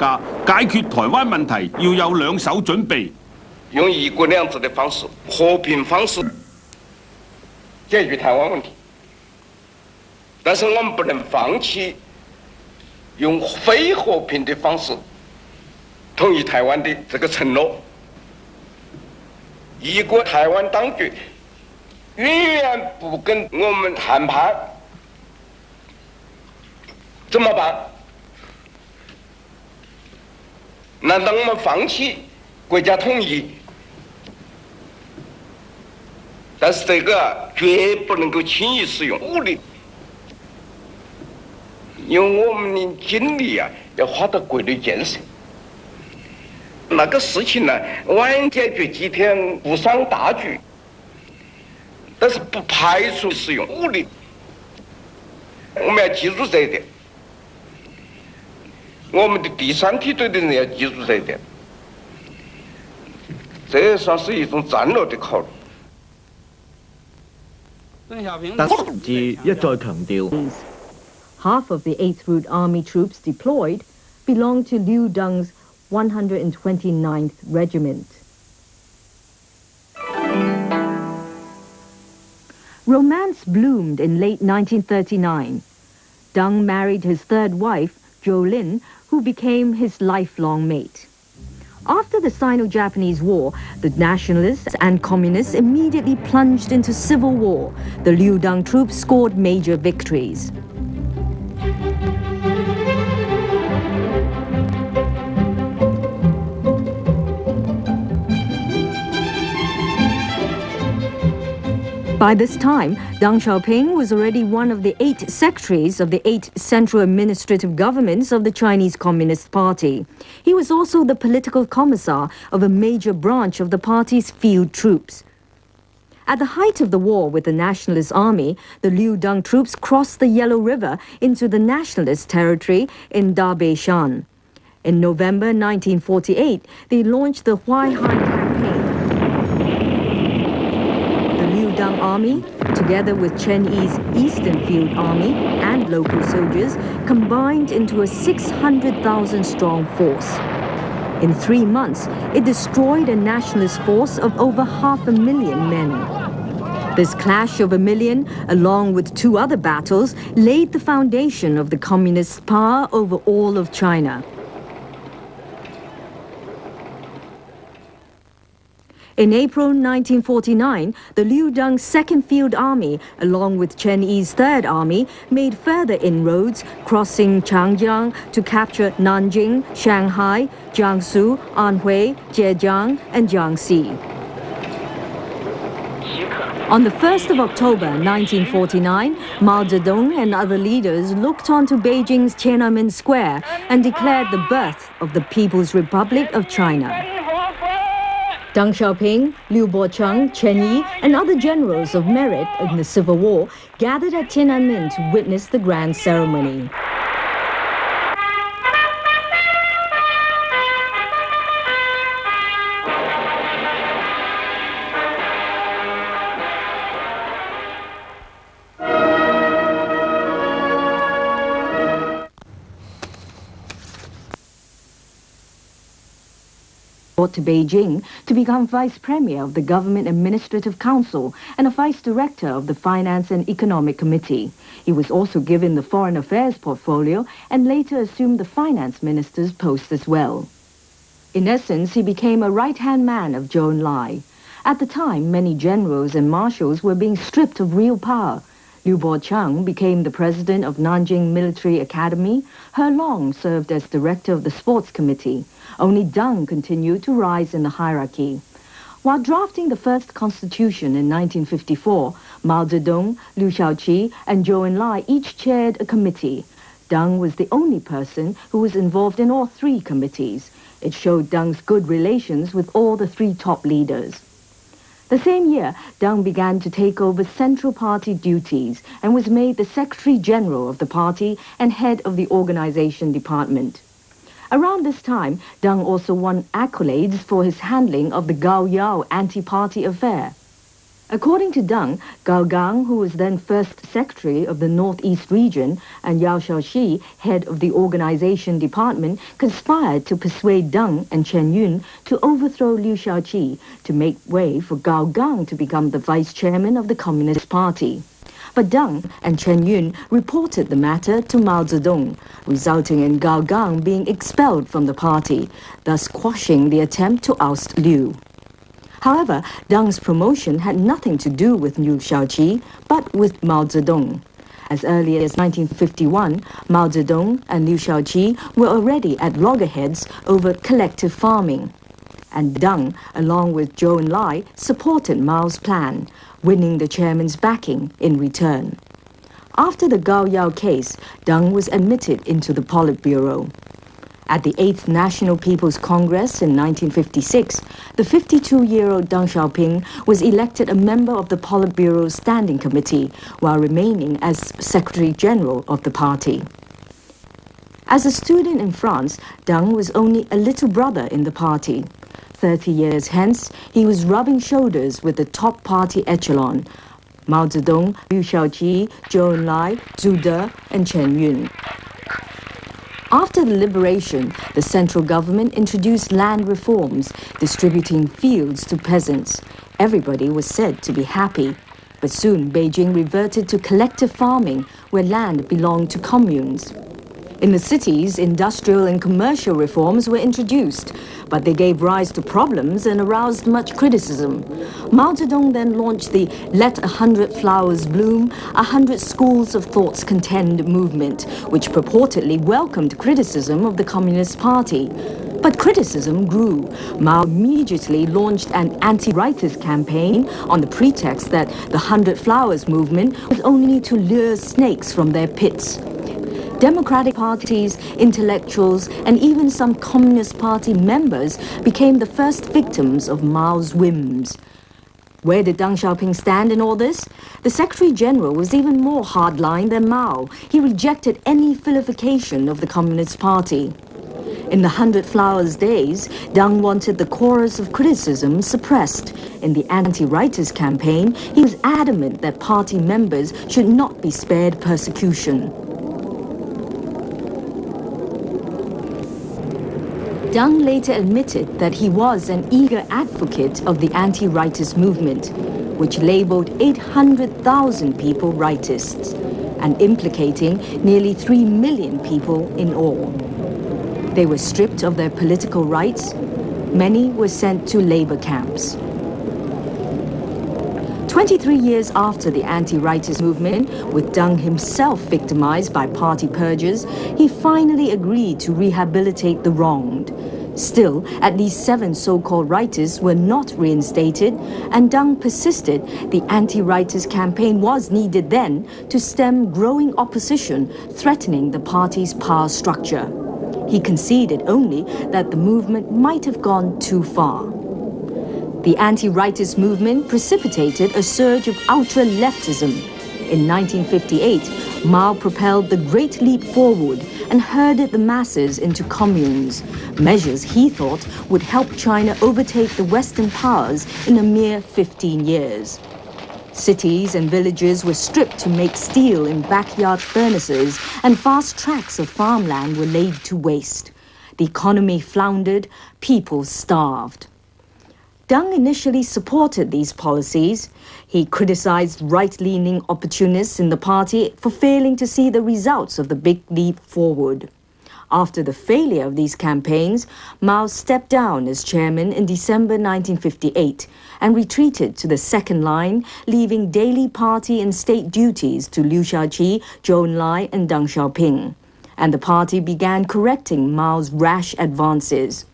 家，解決台灣問題要有兩手準備。用一國兩制的方式、和平方式解決台灣問題，但是我們不能放棄用非和平的方式統一台灣的這個承諾。如果台灣當局永遠不跟我們談判，怎麼辦？難道我們放棄國家統一？但是這個絕不能夠輕易使用武力，因為我們的精力要花到國內建設。那個事情呢，晚解決幾天不傷大局，但是不排除使用武力。我們要記住這一點，我們的第三梯隊的人要記住這一點，這算是一種戰略的考慮。鄧小平一再強調 Half of the 8th Route Army troops deployed belonged to Liu Deng's 129th Regiment. Romance bloomed in late 1939. Deng married his third wife, Zhou Lin, who became his lifelong mate. After the Sino-Japanese War, the nationalists and communists immediately plunged into civil war. The Liu Deng troops scored major victories. By this time, Deng Xiaoping was already one of the 8 secretaries of the 8 central administrative governments of the Chinese Communist Party. He was also the political commissar of a major branch of the party's field troops. At the height of the war with the Nationalist Army, the Liu Deng troops crossed the Yellow River into the nationalist territory in Dabei-shan. In November 1948, they launched the Huaihai campaign. The Deng Army, together with Chen Yi's Eastern Field Army and local soldiers, combined into a 600,000-strong force. In 3 months, it destroyed a nationalist force of over 500,000 men. This clash of 1 million, along with 2 other battles, laid the foundation of the communist power over all of China. In April 1949, the Liu Deng's 2nd Field Army, along with Chen Yi's 3rd Army, made further inroads, crossing Changjiang to capture Nanjing, Shanghai, Jiangsu, Anhui, Zhejiang, and Jiangxi. On the 1st of October 1949, Mao Zedong and other leaders looked onto Beijing's Tiananmen Square and declared the birth of the People's Republic of China. Deng Xiaoping, Liu Bocheng, Chen Yi, and other generals of merit in the Civil War gathered at Tiananmen to witness the grand ceremony. To Beijing to become Vice Premier of the Government Administrative Council and a Vice Director of the Finance and Economic Committee. He was also given the Foreign Affairs portfolio and later assumed the Finance Minister's post as well. In essence, he became a right-hand man of Zhou Enlai. At the time, many generals and marshals were being stripped of real power. Liu Bocheng became the president of Nanjing Military Academy. He Long served as director of the Sports Committee. Only Deng continued to rise in the hierarchy. While drafting the first constitution in 1954, Mao Zedong, Liu Shaoqi, and Zhou Enlai each chaired a committee. Deng was the only person who was involved in all 3 committees. It showed Deng's good relations with all the 3 top leaders. The same year, Deng began to take over central party duties and was made the Secretary General of the party and head of the organization department. Around this time, Deng also won accolades for his handling of the Gao Yao anti-party affair. According to Deng, Gao Gang, who was then first secretary of the Northeast region, and Yao Shaoxi, head of the organization department, conspired to persuade Deng and Chen Yun to overthrow Liu Shaoqi to make way for Gao Gang to become the vice chairman of the Communist Party. But Deng and Chen Yun reported the matter to Mao Zedong, resulting in Gao Gang being expelled from the party, thus quashing the attempt to oust Liu. However, Deng's promotion had nothing to do with Liu Shaoqi, but with Mao Zedong. As early as 1951, Mao Zedong and Liu Shaoqi were already at loggerheads over collective farming. And Deng, along with Zhou Enlai, supported Mao's plan, winning the chairman's backing in return. After the Gao Yao case, Deng was admitted into the Politburo. At the 8th National People's Congress in 1956, the 52-year-old Deng Xiaoping was elected a member of the Politburo's Standing Committee while remaining as Secretary General of the party. As a student in France, Deng was only a little brother in the party. 30 years hence, he was rubbing shoulders with the top party echelon, Mao Zedong, Liu Shaoqi, Zhou Enlai, Zhu De, and Chen Yun. After the liberation, the central government introduced land reforms, distributing fields to peasants. Everybody was said to be happy. But soon Beijing reverted to collective farming, where land belonged to communes. In the cities, industrial and commercial reforms were introduced, but they gave rise to problems and aroused much criticism. Mao Zedong then launched the Let 100 Flowers Bloom, 100 Schools of Thoughts Contend movement, which purportedly welcomed criticism of the Communist Party. But criticism grew. Mao immediately launched an anti-rightist campaign on the pretext that the 100 Flowers movement was only to lure snakes from their pits. Democratic parties, intellectuals, and even some Communist Party members became the first victims of Mao's whims. Where did Deng Xiaoping stand in all this? The Secretary General was even more hardline than Mao. He rejected any vilification of the Communist Party. In the 100 Flowers days, Deng wanted the chorus of criticism suppressed. In the anti-rightist campaign, he was adamant that party members should not be spared persecution. Deng later admitted that he was an eager advocate of the anti-rightist movement, which labeled 800,000 people rightists, and implicating nearly 3 million people in all. They were stripped of their political rights. Many were sent to labor camps. 23 years after the anti-rightist movement, with Deng himself victimized by party purges, he finally agreed to rehabilitate the wronged. Still, at least 7 so-called rightists were not reinstated, and Deng persisted the anti-rightist campaign was needed then to stem growing opposition threatening the party's power structure. He conceded only that the movement might have gone too far. The anti-rightist movement precipitated a surge of ultra-leftism. In 1958, Mao propelled the Great Leap Forward and herded the masses into communes, measures he thought would help China overtake the Western powers in a mere 15 years. Cities and villages were stripped to make steel in backyard furnaces, and vast tracts of farmland were laid to waste. The economy floundered, people starved. Deng initially supported these policies. He criticized right-leaning opportunists in the party for failing to see the results of the Big Leap Forward. After the failure of these campaigns, Mao stepped down as chairman in December 1958 and retreated to the second line, leaving daily party and state duties to Liu Shaoqi, Zhou Enlai, and Deng Xiaoping. And the party began correcting Mao's rash advances.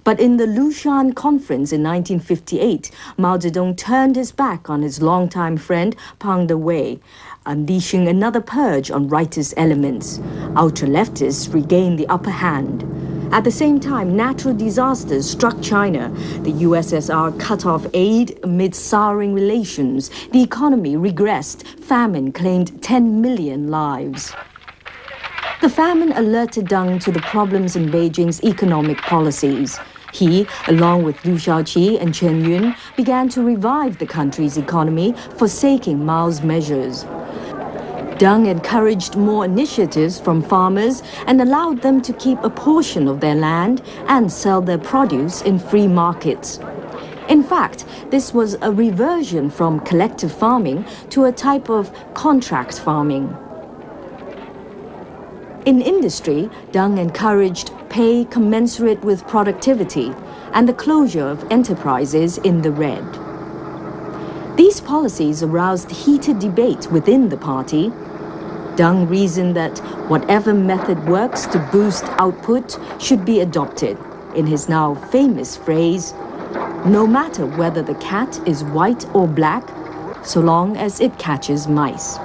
But in the Lushan Conference in 1958, Mao Zedong turned his back on his longtime friend Pang De-wei, unleashing another purge on rightist elements. Ultra-leftists regained the upper hand. At the same time, natural disasters struck China. The USSR cut off aid amid souring relations. The economy regressed. Famine claimed 10 million lives. The famine alerted Deng to the problems in Beijing's economic policies. He, along with Liu Shaoqi and Chen Yun, began to revive the country's economy, forsaking Mao's measures. Deng encouraged more initiatives from farmers and allowed them to keep a portion of their land and sell their produce in free markets. In fact, this was a reversion from collective farming to a type of contract farming. In industry, Deng encouraged pay commensurate with productivity and the closure of enterprises in the red. These policies aroused heated debate within the party. Deng reasoned that whatever method works to boost output should be adopted. In his now famous phrase, no matter whether the cat is white or black, so long as it catches mice.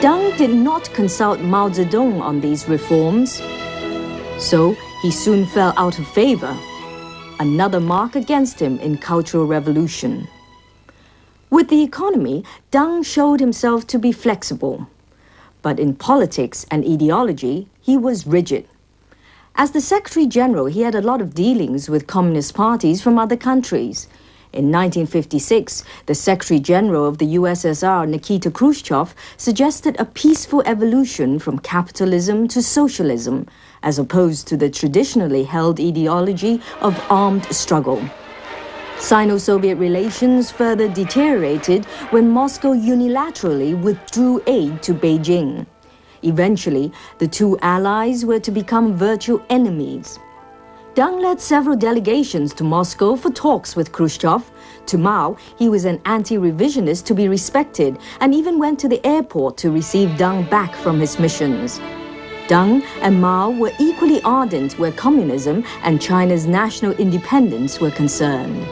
Deng did not consult Mao Zedong on these reforms, so he soon fell out of favor, another mark against him in Cultural Revolution. With the economy, Deng showed himself to be flexible, but in politics and ideology, he was rigid. As the Secretary General, he had a lot of dealings with communist parties from other countries. In 1956, the Secretary General of the USSR, Nikita Khrushchev, suggested a peaceful evolution from capitalism to socialism, as opposed to the traditionally held ideology of armed struggle. Sino-Soviet relations further deteriorated when Moscow unilaterally withdrew aid to Beijing. Eventually, the two allies were to become virtual enemies. Deng led several delegations to Moscow for talks with Khrushchev. To Mao, he was an anti-revisionist to be respected and even went to the airport to receive Deng back from his missions. Deng and Mao were equally ardent where communism and China's national independence were concerned.